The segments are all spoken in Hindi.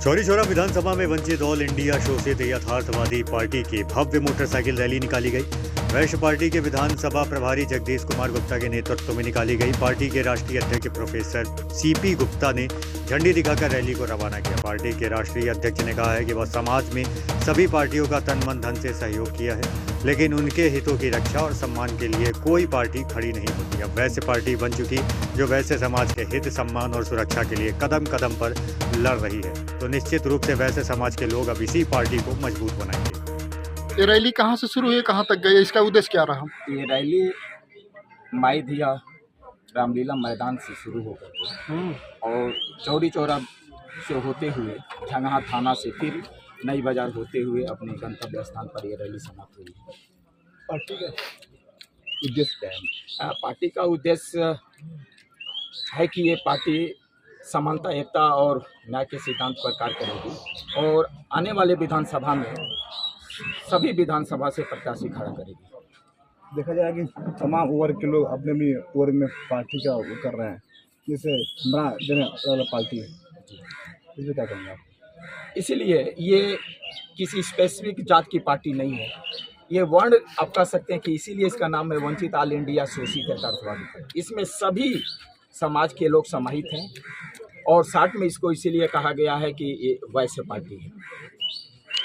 चौरी चौरा विधानसभा में वंचित ऑल इंडिया शोषित यथार्थवादी पार्टी की भव्य मोटरसाइकिल रैली निकाली गई। वैश्य पार्टी के विधानसभा प्रभारी जगदीश कुमार गुप्ता के नेतृत्व में निकाली गई। पार्टी के राष्ट्रीय अध्यक्ष प्रोफेसर सीपी गुप्ता ने झंडी दिखाकर रैली को रवाना किया। पार्टी के राष्ट्रीय अध्यक्ष ने कहा है कि वह समाज में सभी पार्टियों का तन मन धन से सहयोग किया है, लेकिन उनके हितों की रक्षा और सम्मान के लिए कोई पार्टी खड़ी नहीं होती। अब वैश्य पार्टी बन चुकी जो वैश्य समाज के हित, सम्मान और सुरक्षा के लिए कदम कदम पर लड़ रही है, तो निश्चित रूप से वैश्य समाज के लोग अब इसी पार्टी को मजबूत बनाएंगे। ये रैली कहाँ से शुरू हुई, कहाँ तक गई, इसका उद्देश्य क्या रहा? ये रैली माई धिया रामलीला मैदान से शुरू होकर और चौरी चौरा से होते हुए झंगहा थाना से फिर नई बाजार होते हुए अपने गंतव्य स्थान पर ये रैली समाप्त हुई। पार्टी का उद्देश्य क्या है? पार्टी का उद्देश्य है कि ये पार्टी समानता, एकता और न्याय के सिद्धांत पर कार्य करेगी और आने वाले विधानसभा में सभी विधानसभा से प्रत्याशी खड़ा करेगी। देखा जाए कि तमाम वर्ग के लोग अपने भी वर्ग में पार्टी का वो कर रहे हैं, जैसे बड़ा जनरल पार्टी है, इसमें क्या कहेंगे आप? इसीलिए ये किसी स्पेसिफिक जात की पार्टी नहीं है, ये वर्ण आप कह सकते हैं कि इसीलिए इसका नाम है वंचित ऑल इंडिया शोषित यथार्थवादी। इसमें सभी समाज के लोग समाहित हैं और साथ में इसको इसीलिए कहा गया है कि ये वैश्य पार्टी है।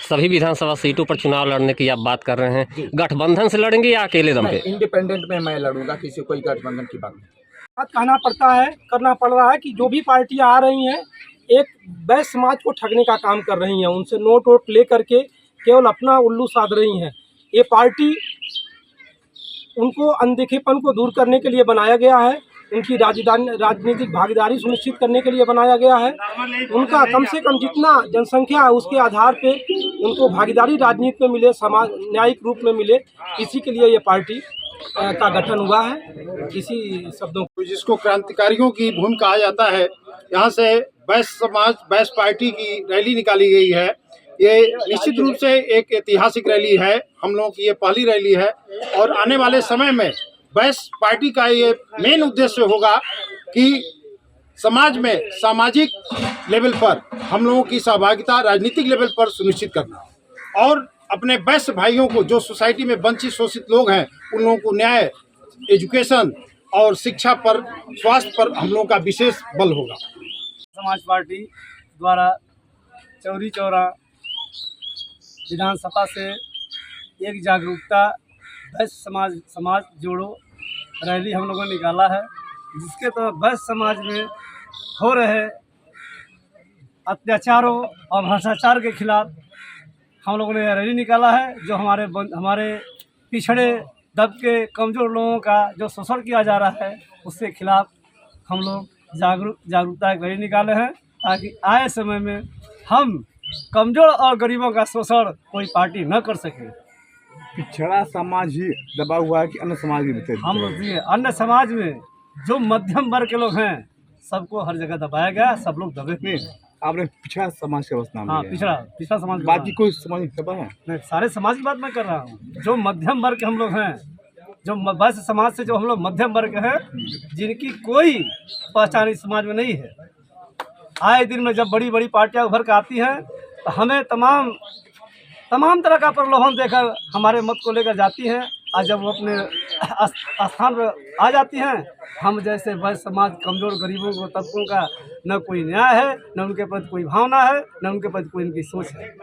सभी विधानसभा सीटों पर चुनाव लड़ने की आप बात कर रहे हैं, गठबंधन से लड़ेंगे या अकेले दम पे? इंडिपेंडेंट में मैं लड़ूंगा, किसी कोई गठबंधन की बात नहीं। बात कहना पड़ता है, करना पड़ रहा है कि जो भी पार्टियां आ रही हैं एक वैश्य समाज को ठगने का काम कर रही हैं, उनसे नोट वोट ले करके केवल अपना उल्लू साध रही हैं। ये पार्टी उनको अनदेखेपन को दूर करने के लिए बनाया गया है, उनकी राजनीतिक भागीदारी सुनिश्चित करने के लिए बनाया गया है। उनका कम से कम जितना जनसंख्या है उसके आधार पे उनको भागीदारी राजनीति में मिले, समाज न्यायिक रूप में मिले, इसी के लिए ये पार्टी का गठन हुआ है। इसी शब्दों को जिसको क्रांतिकारियों की भूमि कहा जाता है, यहाँ से वैश्य समाज वैश्य पार्टी की रैली निकाली गई है। ये निश्चित रूप से एक ऐतिहासिक रैली है, हम लोगों की ये पहली रैली है और आने वाले समय में वैश्य पार्टी का ये मेन उद्देश्य होगा कि समाज में सामाजिक लेवल पर हम लोगों की सहभागिता राजनीतिक लेवल पर सुनिश्चित करना और अपने वैश्य भाइयों को, जो सोसाइटी में वंचित शोषित लोग हैं, उन लोगों को न्याय, एजुकेशन और शिक्षा पर, स्वास्थ्य पर हम लोगों का विशेष बल होगा। समाज पार्टी द्वारा चौरी चौरा विधानसभा से एक जागरूकता वैश्य समाज जोड़ो रैली हम लोगों ने निकाला है, जिसके तहत वैश्य समाज में हो रहे अत्याचारों और भ्रष्टाचार के खिलाफ हम लोगों ने रैली निकाला है। जो हमारे पिछड़े दबके कमज़ोर लोगों का जो शोषण किया जा रहा है, उसके खिलाफ हम लोग जागरूकता की रैली निकाले हैं, ताकि आए समय में हम कमज़ोर और गरीबों का शोषण कोई पार्टी न कर सके। पिछड़ा समाज ही दबा हुआ है कि अन्य समाज भी? हम लोग अन्य समाज में जो मध्यम वर्ग के लोग हैं सबको हर जगह दबाया गया, सब लोग दबे हुए हैं। आपने पिछड़ा समाज का नाम? हाँ, पिछड़ा समाज। बाकी कोई समाज दबा है नहीं, सारे समाज की बात मैं कर रहा हूँ। जो मध्यम वर्ग के हम लोग हैं, जो वैश्य समाज से जो हम लोग मध्यम वर्ग हैं, जिनकी कोई पहचान इस समाज में नहीं है। आए दिन में जब बड़ी बड़ी पार्टियाँ उभर कर आती हैं तो हमें तमाम तरह का प्रलोभन देकर हमारे मत को लेकर जाती हैं, और जब वो अपने स्थान पर आ जाती हैं, हम जैसे वैश्य समाज कमज़ोर गरीबों को तबकों का न कोई न्याय है, न उनके प्रति कोई भावना है, न उनके प्रति कोई इनकी सोच है।